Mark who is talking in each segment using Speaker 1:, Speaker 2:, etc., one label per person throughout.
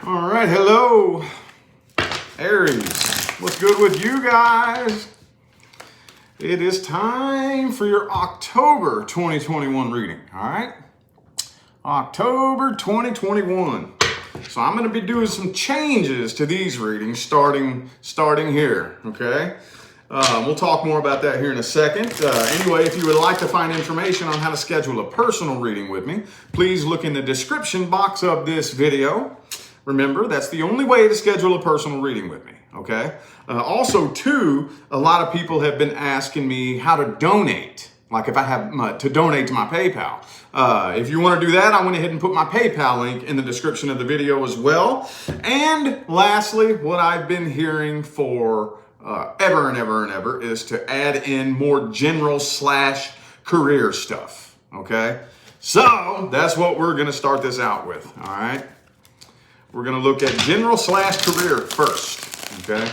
Speaker 1: All right, hello, Aries. What's good with you guys? It is time for your October 2021 reading, all right? October 2021. So I'm going to be doing some changes to these readings starting here, okay? We'll talk more about that here in a second. Anyway, if you would like to find information on how to schedule a personal reading with me, please look in the description box of this video. Remember, that's the only way to schedule a personal reading with me, okay? Also, too, a lot of people have been asking me how to donate, like if I have to donate to my PayPal. If you want to do that, I went ahead and put my PayPal link in the description of the video as well. And lastly, what I've been hearing for ever and ever is to add in more general / career stuff, okay? So that's what we're going to start this out with, all right? We're going to look at general / career first, okay,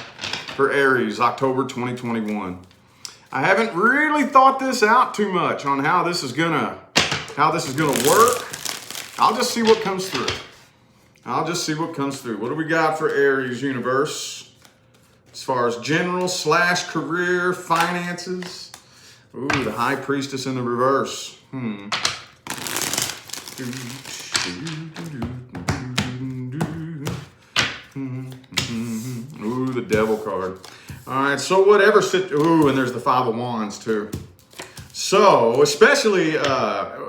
Speaker 1: for Aries, October 2021. I haven't really thought this out too much on how this is gonna work. I'll just see what comes through. What do we got for Aries universe as far as general / career finances? Ooh, the High Priestess in the reverse. Ooh, the Devil card. All right, so whatever. Ooh, and there's the Five of Wands too. So, especially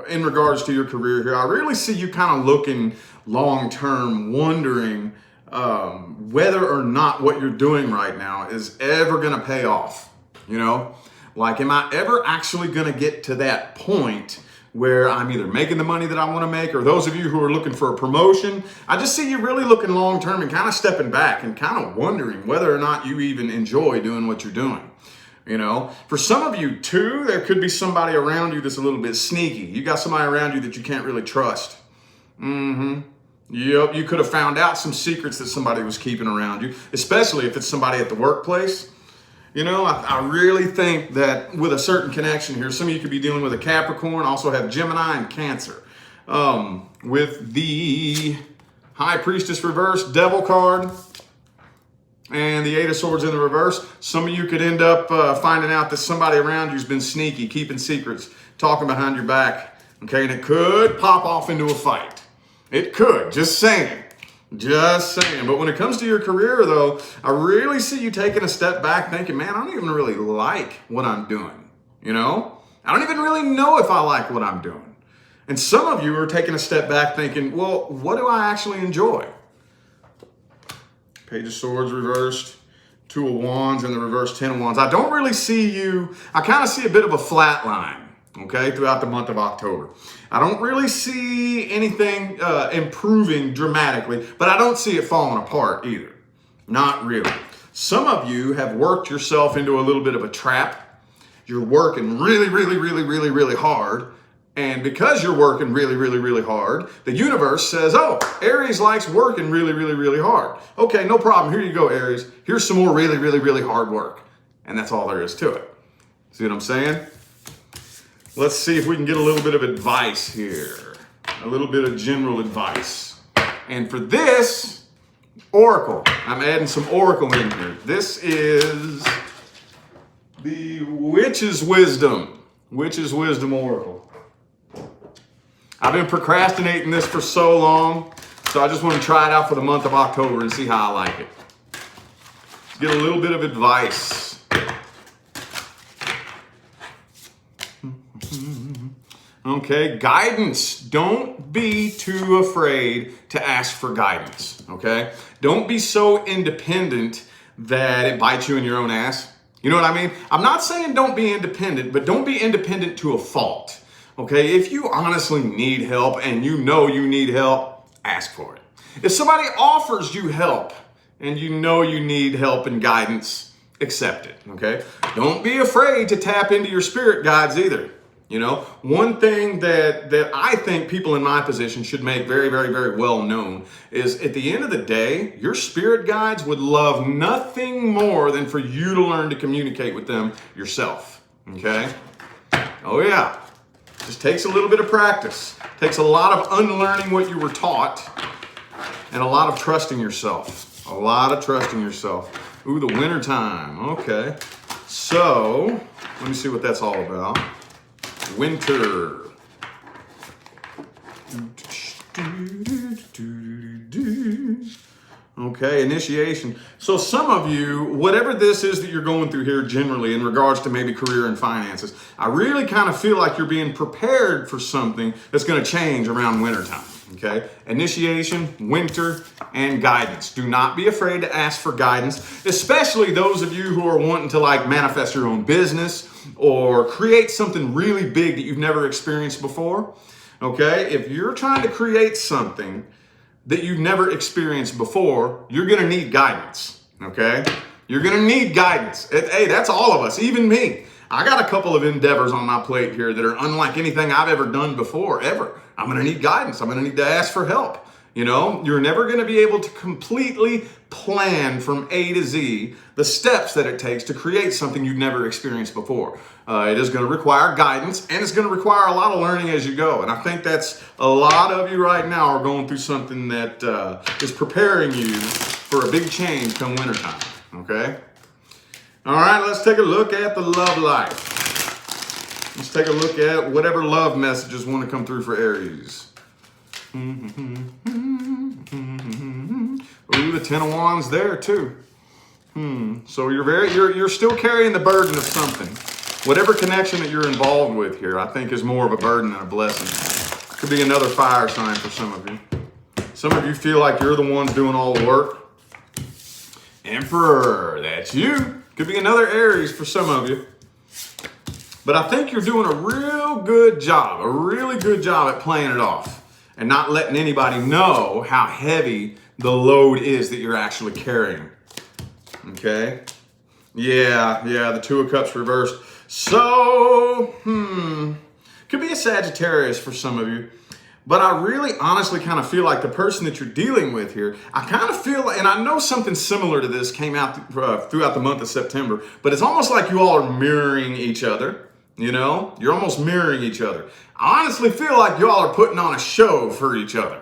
Speaker 1: in regards to your career here, I really see you kind of looking long-term, wondering whether or not what you're doing right now is ever going to pay off. You know, like, am I ever actually going to get to that point where I'm either making the money that I want to make, or those of you who are looking for a promotion, I just see you really looking long-term and kind of stepping back and kind of wondering whether or not you even enjoy doing what you're doing. You know, for some of you too, there could be somebody around you that's a little bit sneaky. You got somebody around you that you can't really trust. Yep, you could have found out some secrets that somebody was keeping around you, especially if it's somebody at the workplace. You know, I really think that with a certain connection here, some of you could be dealing with a Capricorn, also have Gemini and Cancer. With the High Priestess reverse, Devil card, and the Eight of Swords in the reverse, some of you could end up finding out that somebody around you's been sneaky, keeping secrets, talking behind your back, okay? And it could pop off into a fight. It could, just saying. But when it comes to your career, though, I really see you taking a step back thinking, man, I don't even really like what I'm doing, you know? I don't even really know if I like what I'm doing. And some of you are taking a step back thinking, well, what do I actually enjoy? Page of Swords reversed, Two of Wands in the reverse, Ten of Wands. I don't really see you, I kind of see a bit of a flat line, okay, throughout the month of October. I don't really see anything improving dramatically, but I don't see it falling apart either. Not really. Some of you have worked yourself into a little bit of a trap. You're working really hard. And because you're working really hard, the universe says, oh, Aries likes working really hard. Okay, no problem. Here you go, Aries. Here's some more really hard work. And that's all there is to it. See what I'm saying? Let's see if we can get a little bit of advice here. A little bit of general advice. And for this, Oracle. I'm adding some Oracle in here. This is the Witch's Wisdom. Witch's Wisdom Oracle. I've been procrastinating this for so long, so I just want to try it out for the month of October and see how I like it. Let's get a little bit of advice. Okay, guidance. Don't be too afraid to ask for guidance, okay? Don't be so independent that it bites you in your own ass. You know what I mean? I'm not saying don't be independent, but don't be independent to a fault, okay? If you honestly need help and you know you need help, ask for it. If somebody offers you help and you know you need help and guidance, accept it, okay? Don't be afraid to tap into your spirit guides either. You know, one thing that I think people in my position should make very well known is at the end of the day, your spirit guides would love nothing more than for you to learn to communicate with them yourself. Okay? Oh yeah. Just takes a little bit of practice. Takes a lot of unlearning what you were taught and a lot of trusting yourself. A lot of trusting yourself. Ooh, the winter time. Okay. So, let me see what that's all about. Winter. Okay, initiation. So some of you, whatever this is that you're going through here generally in regards to maybe career and finances, I really kind of feel like you're being prepared for something that's going to change around wintertime. Okay, initiation, winter, and guidance. Do not be afraid to ask for guidance, especially those of you who are wanting to like manifest your own business or create something really big that you've never experienced before. Okay, if you're trying to create something that you've never experienced before, you're going to need guidance. Okay, you're going to need guidance. Hey, that's all of us, even me. I got a couple of endeavors on my plate here that are unlike anything I've ever done before, ever. I'm going to need guidance. I'm going to need to ask for help. You know, you're never going to be able to completely plan from A to Z the steps that it takes to create something you've never experienced before. It is going to require guidance, and it's going to require a lot of learning as you go. And I think that's a lot of you right now are going through something that is preparing you for a big change come wintertime. Okay? All right, let's take a look at the love life. Let's take a look at whatever love messages want to come through for Aries. Ooh, the Ten of Wands there too. So you're still carrying the burden of something. Whatever connection that you're involved with here, I think is more of a burden than a blessing. Could be another fire sign for some of you. Some of you feel like you're the ones doing all the work. Emperor, that's you. Could be another Aries for some of you. But I think you're doing a real good job, a really good job at playing it off and not letting anybody know how heavy the load is that you're actually carrying. Okay? Yeah, the Two of Cups reversed. So, could be a Sagittarius for some of you. But I really honestly kind of feel like the person that you're dealing with here, I kind of feel, and I know something similar to this came out throughout the month of September, but it's almost like you all are mirroring each other. You know, you're almost mirroring each other. I honestly feel like you all are putting on a show for each other.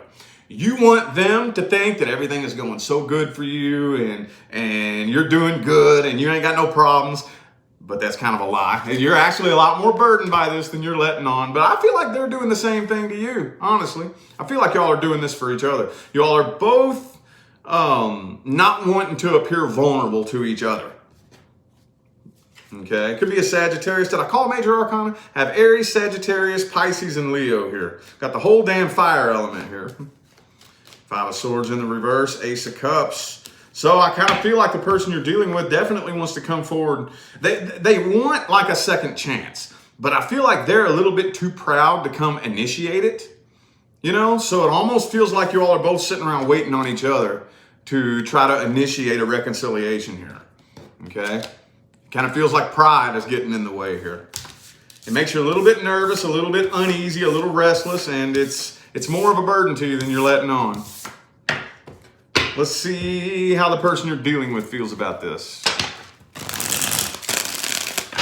Speaker 1: You want them to think that everything is going so good for you and you're doing good and you ain't got no problems. But that's kind of a lie. And you're actually a lot more burdened by this than you're letting on. But I feel like they're doing the same thing to you, honestly. I feel like y'all are doing this for each other. Y'all are both not wanting to appear vulnerable to each other. Okay, it could be a Sagittarius. Did I call Major Arcana? I have Aries, Sagittarius, Pisces, and Leo here. Got the whole damn fire element here. Five of Swords in the reverse, Ace of Cups. So I kind of feel like the person you're dealing with definitely wants to come forward. They want like a second chance, but I feel like they're a little bit too proud to come initiate it. You know, so it almost feels like you all are both sitting around waiting on each other to try to initiate a reconciliation here. Okay? Kind of feels like pride is getting in the way here. It makes you a little bit nervous, a little bit uneasy, a little restless, and it's more of a burden to you than you're letting on. Let's see how the person you're dealing with feels about this.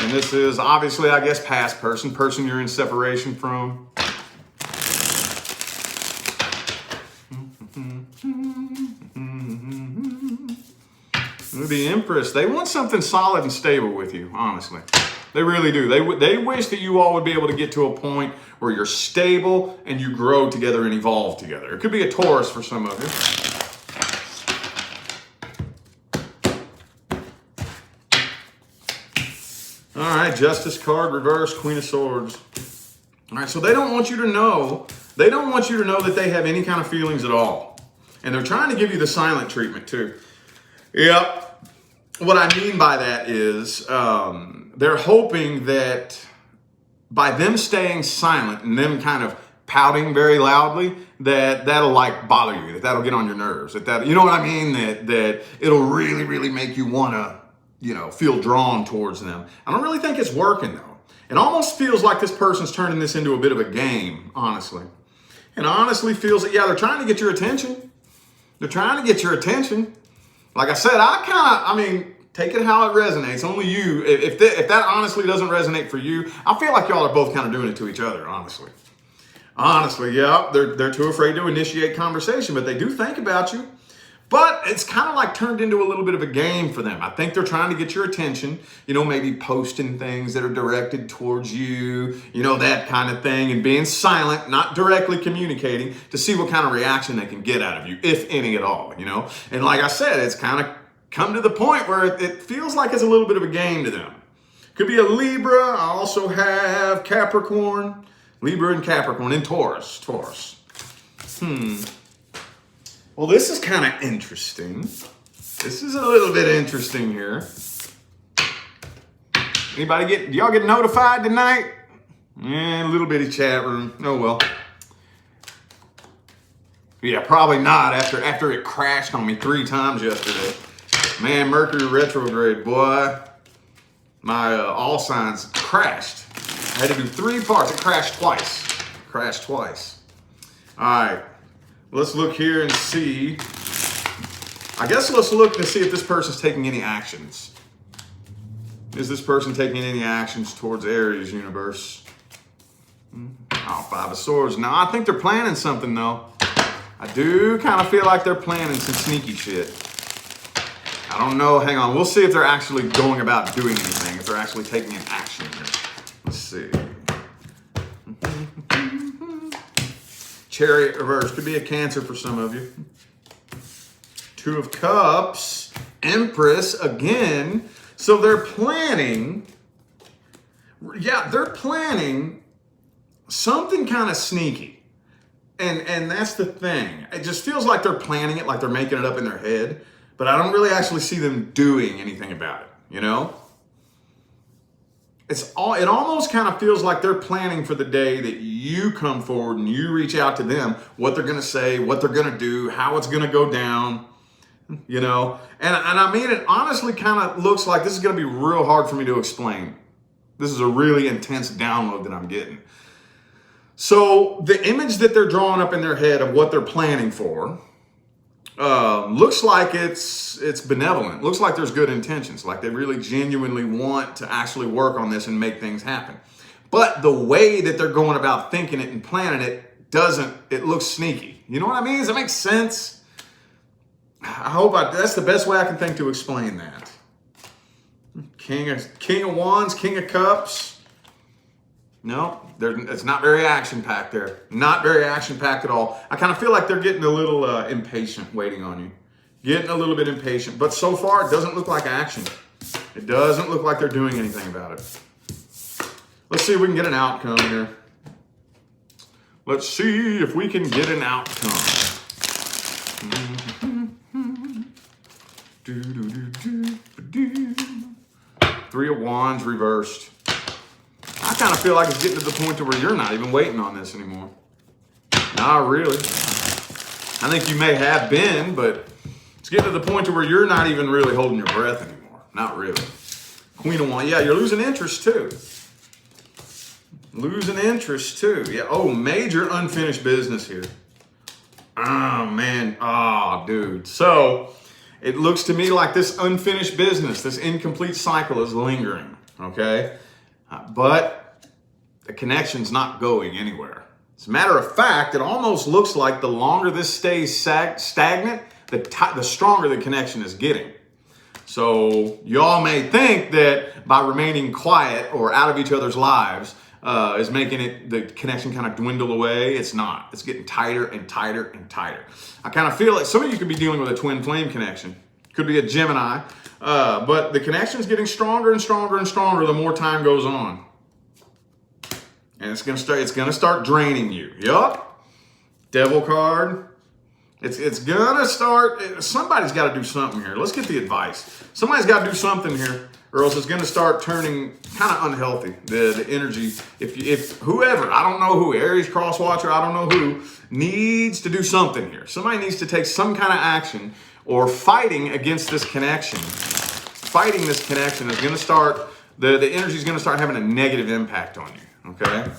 Speaker 1: And this is obviously, I guess, past person you're in separation from. The Empress, they want something solid and stable with you, honestly. They really do. They wish that you all would be able to get to a point where you're stable and you grow together and evolve together. It could be a Taurus for some of you. All right, Justice card, reverse, Queen of Swords. All right, so they don't want you to know that they have any kind of feelings at all. And they're trying to give you the silent treatment too. Yep. What I mean by that is they're hoping that by them staying silent and them kind of pouting very loudly, that'll like bother you, that'll get on your nerves, that you know what I mean, that it'll really, really make you want to, you know, feel drawn towards them. I don't really think it's working though. It almost feels like this person's turning this into a bit of a game, honestly. And honestly feels that, yeah, they're trying to get your attention. They're trying to get your attention. Like I said, I mean, take it how it resonates. Only you. If that honestly doesn't resonate for you, I feel like y'all are both kind of doing it to each other, honestly. Honestly, yeah, they're too afraid to initiate conversation, but they do think about you. But it's kind of like turned into a little bit of a game for them. I think they're trying to get your attention, maybe posting things that are directed towards you, that kind of thing, and being silent, not directly communicating to see what kind of reaction they can get out of you, if any at all. And like I said, it's kind of come to the point where it feels like it's a little bit of a game to them. Could be a Libra. I also have Capricorn, Libra and Capricorn, and Taurus. Well, this is kind of interesting. This is a little bit interesting here. Do y'all get notified tonight? Yeah, a little bitty chat room. Oh, well. Yeah, probably not after it crashed on me 3 times yesterday. Man, Mercury retrograde, boy. My all signs crashed. I had to do 3 parts. It crashed twice. All right. Let's look here and see. I guess let's look to see if this person's taking any actions. Is this person taking any actions towards Aries universe? Oh, 5 of Swords. Now, I think they're planning something, though. I do kind of feel like they're planning some sneaky shit. I don't know. Hang on. We'll see if they're actually going about doing anything, if they're actually taking an action here. Let's see. Chariot reverse. Could be a Cancer for some of you. 2 of Cups. Empress again. So they're planning. Yeah, they're planning something kind of sneaky. And that's the thing. It just feels like they're planning it, like they're making it up in their head. But I don't really actually see them doing anything about it, It almost kind of feels like they're planning for the day that you come forward and you reach out to them, what they're going to say, what they're going to do, how it's going to go down, And I mean, it honestly kind of looks like this is going to be real hard for me to explain. This is a really intense download that I'm getting. So the image that they're drawing up in their head of what they're planning for looks like it's benevolent. Looks like there's good intentions. Like they really genuinely want to actually work on this and make things happen. But the way that they're going about thinking it and planning it it looks sneaky. You know what I mean? Does that make sense? That's the best way I can think to explain that. King of Wands, King of Cups. No, it's not very action-packed there. Not very action-packed at all. I kind of feel like they're getting a little impatient waiting on you. Getting a little bit impatient. But so far, it doesn't look like action. It doesn't look like they're doing anything about it. Let's see if we can get an outcome here. Let's see if we can get an outcome. Three of Wands reversed. I kind of feel like it's getting to the point to where you're not even waiting on this anymore. Not really. I think you may have been, but it's getting to the point to where you're not even really holding your breath anymore. Not really. Queen of Wands. Yeah, you're losing interest too. Losing interest too. Yeah. Oh, major unfinished business here. Oh, man. Oh, dude. So it looks to me like this unfinished business, this incomplete cycle is lingering. Okay. But the connection's not going anywhere. As a matter of fact, it almost looks like the longer this stays stagnant, the stronger the connection is getting. So y'all may think that by remaining quiet or out of each other's lives is making the connection kind of dwindle away. It's not. It's getting tighter and tighter and tighter. I kind of feel like some of you could be dealing with a twin flame connection. Could be a Gemini. But the connection is getting stronger and stronger and stronger the more time goes on. And it's gonna start draining you. Yup. Devil card. It's gonna start. Somebody's got to do something here. Let's get the advice. Somebody's got to do something here, or else it's gonna start turning kind of unhealthy. The energy. If whoever, I don't know who, Aries cross watcher, I don't know who, needs to do something here. Somebody needs to take some kind of action, or fighting against this connection. Fighting this connection is gonna start. The energy is gonna start having a negative impact on you. Okay.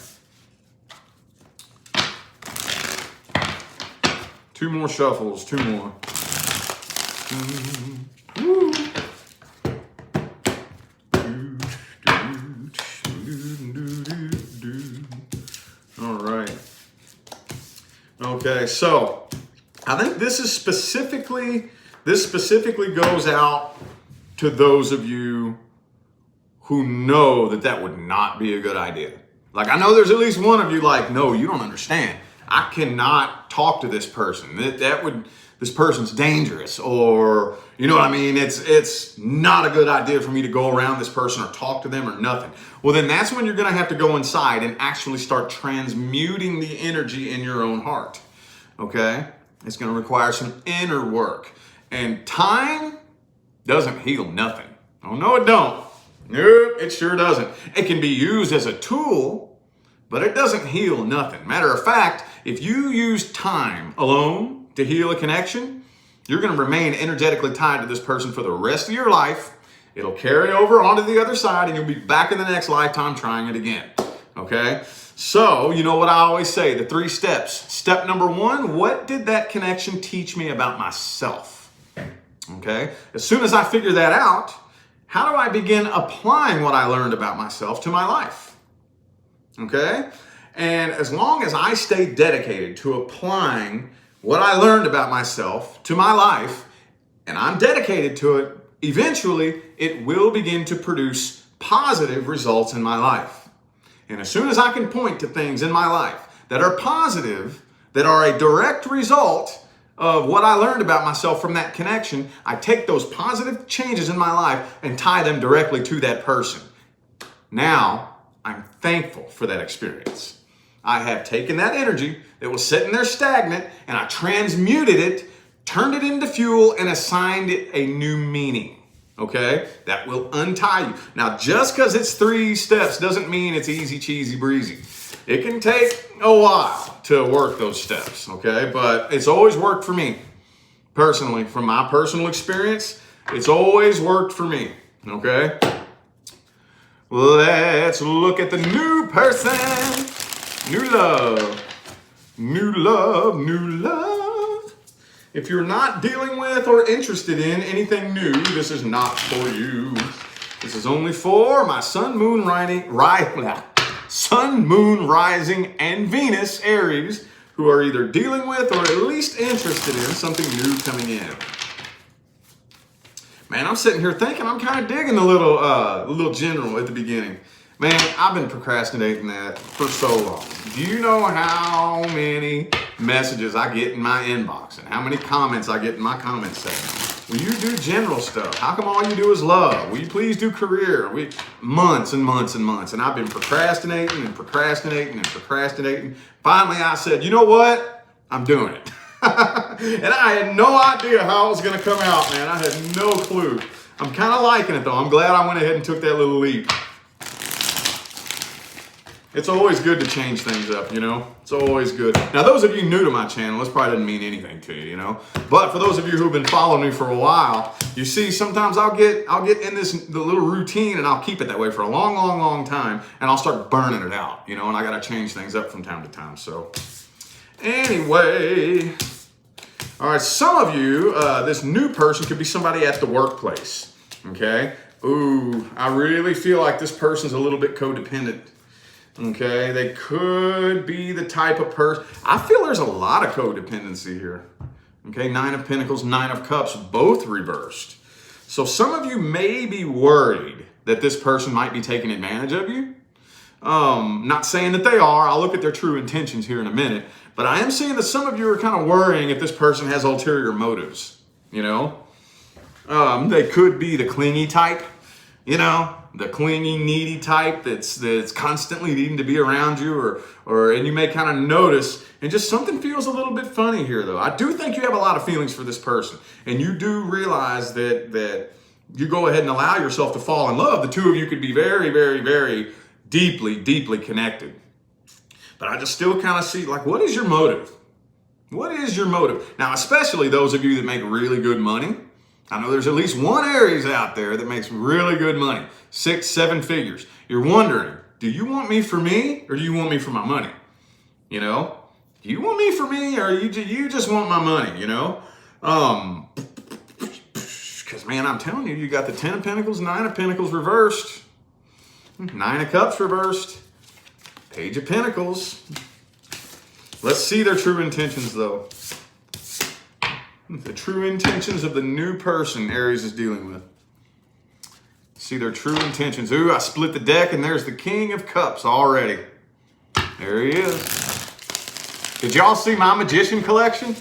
Speaker 1: 2 more shuffles, 2 more. All right. Okay, so I think this specifically goes out to those of you who know that would not be a good idea. Like, I know there's at least one of you like, no, you don't understand. I cannot talk to this person. This person's dangerous, or, you know what I mean? It's not a good idea for me to go around this person or talk to them or nothing. Well, then that's when you're going to have to go inside and actually start transmuting the energy in your own heart. Okay? It's going to require some inner work. And time doesn't heal nothing. Oh, no, it don't. Nope, it sure doesn't. It can be used as a tool, but it doesn't heal nothing. Matter of fact, if you use time alone to heal a connection, you're going to remain energetically tied to this person for the rest of your life. It'll carry over onto the other side, and you'll be back in the next lifetime trying it again. Okay? So, you know what I always say, the 3 steps. Step number 1, what did that connection teach me about myself? Okay? As soon as I figure that out, how do I begin applying what I learned about myself to my life? Okay? And as long as I stay dedicated to applying what I learned about myself to my life, and I'm dedicated to it, eventually it will begin to produce positive results in my life. And as soon as I can point to things in my life that are positive, that are a direct result of what I learned about myself from that connection, I take those positive changes in my life and tie them directly to that person. Now, I'm thankful for that experience. I have taken that energy that was sitting there stagnant, and I transmuted it, turned it into fuel, and assigned it a new meaning. Okay? That will untie you. Now, just because it's 3 steps doesn't mean it's easy, cheesy, breezy. It can take a while to work those steps, okay? But it's always worked for me. Personally, from my personal experience, it's always worked for me, okay? Let's look at the new person. New love. New love, new love. If you're not dealing with or interested in anything new, this is not for you. This is only for my sun, moon, rising, and Venus, Aries, who are either dealing with or at least interested in something new coming in. Man, I'm sitting here thinking I'm kind of digging the little general at the beginning. Man, I've been procrastinating that for so long. Do you know how many messages I get in my inbox and how many comments I get in my comment section? Will you do general stuff? How come all you do is love? Will you please do career? Months and months and months. And I've been procrastinating and procrastinating and procrastinating. Finally, I said, you know what? I'm doing it. And I had no idea how it was going to come out, man. I had no clue. I'm kind of liking it, though. I'm glad I went ahead and took that little leap. It's always good to change things up, you know? It's always good. Now, those of you new to my channel, this probably doesn't mean anything to you, you know? But for those of you who've been following me for a while, you see, sometimes I'll get in the little routine, and I'll keep it that way for a long, long, long time, and I'll start burning it out, you know? And I got to change things up from time to time. So, anyway, all right. Some of you, this new person could be somebody at the workplace. Okay. Ooh, I really feel like this person's a little bit codependent. Okay, they could be the type of person. I feel there's a lot of codependency here. Okay, 9 of Pentacles, 9 of Cups, both reversed. So some of you may be worried that this person might be taking advantage of you. Not saying that they are. I'll look at their true intentions here in a minute. But I am saying that some of you are kind of worrying if this person has ulterior motives. You know, they could be the clingy type. You know, the clingy, needy type that's constantly needing to be around you, and you may kind of notice, and just something feels a little bit funny here, though. I do think you have a lot of feelings for this person, and you do realize that you go ahead and allow yourself to fall in love. The two of you could be very, very, very deeply, deeply connected. But I just still kind of see, like, what is your motive? What is your motive? Now, especially those of you that make really good money. I know there's at least one Aries out there that makes really good money, 6, 7 figures. You're wondering, do you want me for me, or do you want me for my money? You know, do you want me for me, or you just want my money? You know, because man, I'm telling you, you got the 10 of Pentacles, 9 of Pentacles reversed, 9 of Cups reversed, Page of Pentacles. Let's see their true intentions, though. The true intentions of the new person Aries is dealing with. See their true intentions. Ooh, I split the deck, and there's the King of Cups already. There he is. Did y'all see my magician collection?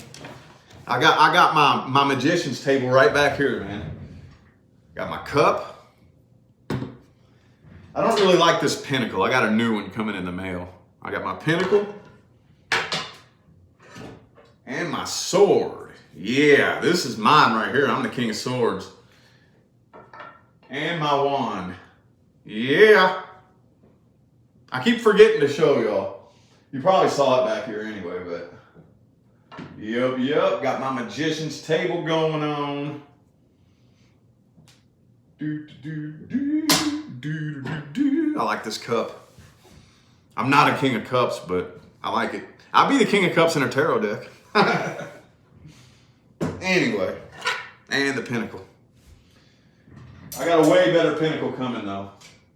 Speaker 1: I got my magician's table right back here, man. Got my cup. I don't really like this pentacle. I got a new one coming in the mail. I got my pentacle. And my sword. Yeah, this is mine right here. I'm the King of Swords. And my wand. Yeah. I keep forgetting to show y'all. You probably saw it back here anyway, but. Yep. Got my magician's table going on. I like this cup. I'm not a King of Cups, but I like it. I'll be the King of Cups in a tarot deck. Anyway, and the pentacle. I got a way better pentacle coming though.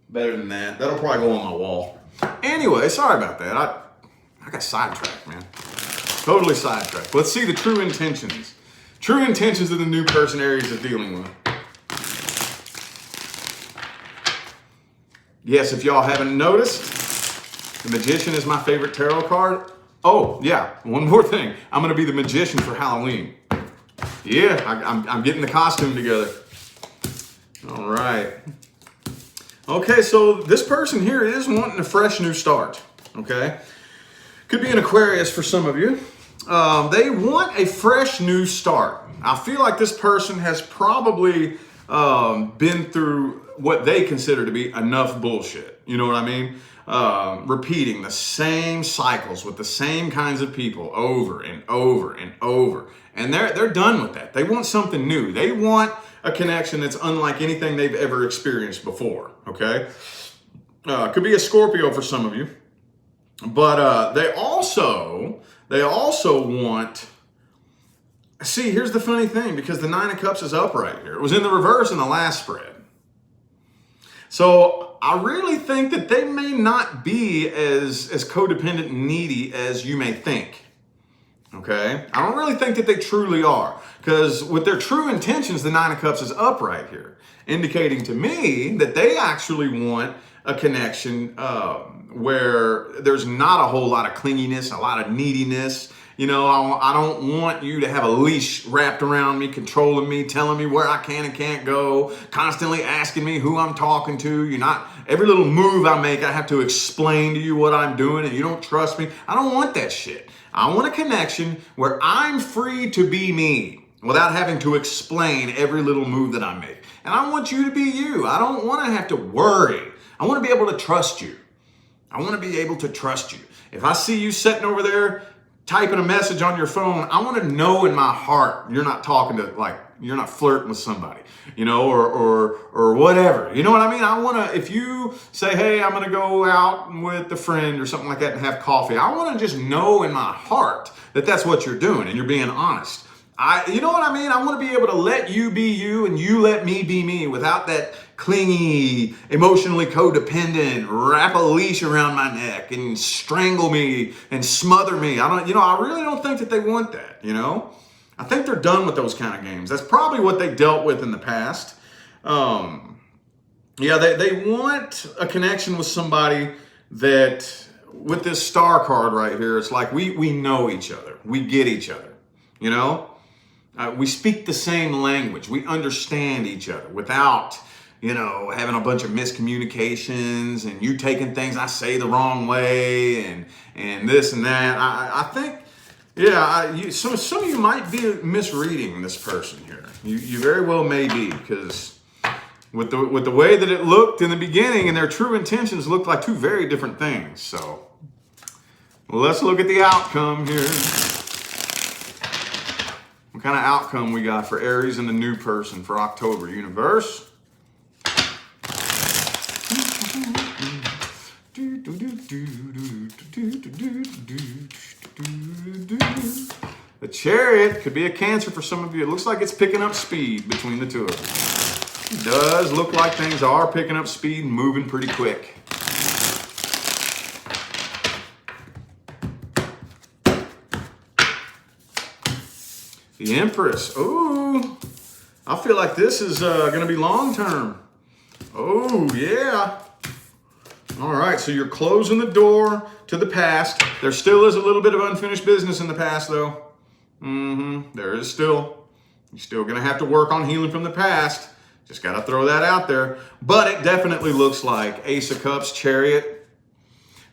Speaker 1: Better than that. That'll probably go on my wall. Anyway, sorry about that. I got sidetracked, man. Totally sidetracked. Let's see the true intentions. True intentions of the new person Aries is dealing with. Yes, if y'all haven't noticed, the Magician is my favorite tarot card. Oh, yeah, one more thing. I'm going to be the Magician for Halloween. Yeah, I'm getting the costume together. All right. Okay, so this person here is wanting a fresh new start, okay? Could be an Aquarius for some of you. They want a fresh new start. I feel like this person has probably been through what they consider to be enough bullshit. You know what I mean? Repeating the same cycles with the same kinds of people over and over and over. And they're done with that. They want something new. They want a connection that's unlike anything they've ever experienced before, okay? Could be a Scorpio for some of you. But they also want... See, here's the funny thing, because the Nine of Cups is up right here. It was in the reverse in the last spread. So I really think that they may not be as codependent and needy as you may think. Okay? I don't really think that they truly are. Because with their true intentions, the Nine of Cups is up right here. Indicating to me that they actually want a connection where there's not a whole lot of clinginess, a lot of neediness. You know, I don't want you to have a leash wrapped around me, controlling me, telling me where I can and can't go, constantly asking me who I'm talking to. You're not, every little move I make, I have to explain to you what I'm doing and you don't trust me. I don't want that shit. I want a connection where I'm free to be me without having to explain every little move that I make. And I want you to be you. I don't want to have to worry. I want to be able to trust you. I want to be able to trust you. If I see you sitting over there typing a message on your phone, I want to know in my heart you're not talking to, like, you're not flirting with somebody, you know, or whatever. You know what I mean? I want to, if you say, hey, I'm going to go out with a friend or something like that and have coffee, I want to just know in my heart that that's what you're doing and you're being honest. You know what I mean? I want to be able to let you be you and you let me be me without that clingy, emotionally codependent, wrap a leash around my neck and strangle me and smother me. I really don't think that they want that, you know? I think they're done with those kind of games. That's probably what they dealt with in the past. Yeah, they want a connection with somebody that, with this star card right here, it's like we know each other. We get each other, you know? We speak the same language. We understand each other without, you know, having a bunch of miscommunications and you taking things I say the wrong way and this and that. I think, yeah, some of you might be misreading this person here. You very well may be, because with the way that it looked in the beginning and their true intentions looked like two very different things. So let's look at the outcome here. What kind of outcome we got for Aries and the new person for October, universe? The Chariot could be a Cancer for some of you. It looks like it's picking up speed between the two of them. It does look like things are picking up speed and moving pretty quick. The Empress. Ooh, I feel like this is going to be long term. Oh, yeah. All right, so you're closing the door to the past. There still is a little bit of unfinished business in the past, though. There is still. You're still going to have to work on healing from the past. Just got to throw that out there. But it definitely looks like Ace of Cups, Chariot.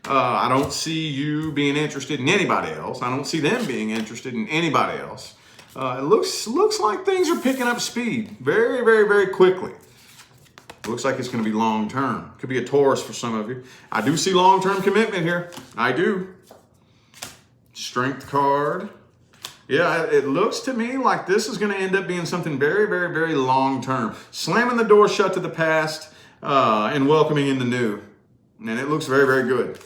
Speaker 1: I don't see you being interested in anybody else. I don't see them being interested in anybody else. It looks like things are picking up speed very, very, very quickly. Looks like it's going to be long term. Could be a Taurus for some of you. I do see long term commitment here. I do. Strength card. Yeah, it looks to me like this is going to end up being something very, very, very long term. Slamming the door shut to the past and welcoming in the new. And it looks very, very good.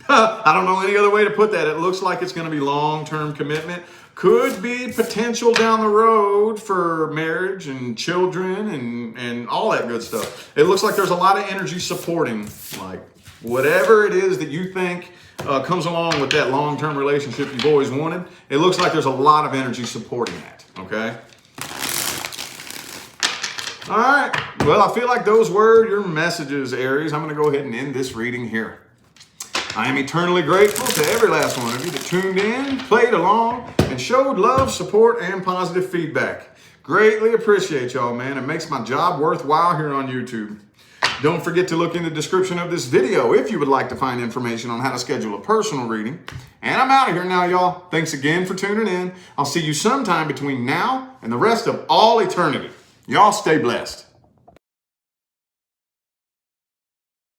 Speaker 1: I don't know any other way to put that. It looks like it's going to be long term commitment. Could be potential down the road for marriage and children and all that good stuff. It looks like there's a lot of energy supporting, like whatever it is that you think comes along with that long-term relationship you've always wanted. It looks like there's a lot of energy supporting that, okay? All right, well, I feel like those were your messages, Aries. I'm going to go ahead and end this reading here. I am eternally grateful to every last one of you that tuned in, played along, and showed love, support, and positive feedback. Greatly appreciate y'all, man. It makes my job worthwhile here on YouTube. Don't forget to look in the description of this video if you would like to find information on how to schedule a personal reading. And I'm out of here now, y'all. Thanks again for tuning in. I'll see you sometime between now and the rest of all eternity. Y'all stay blessed.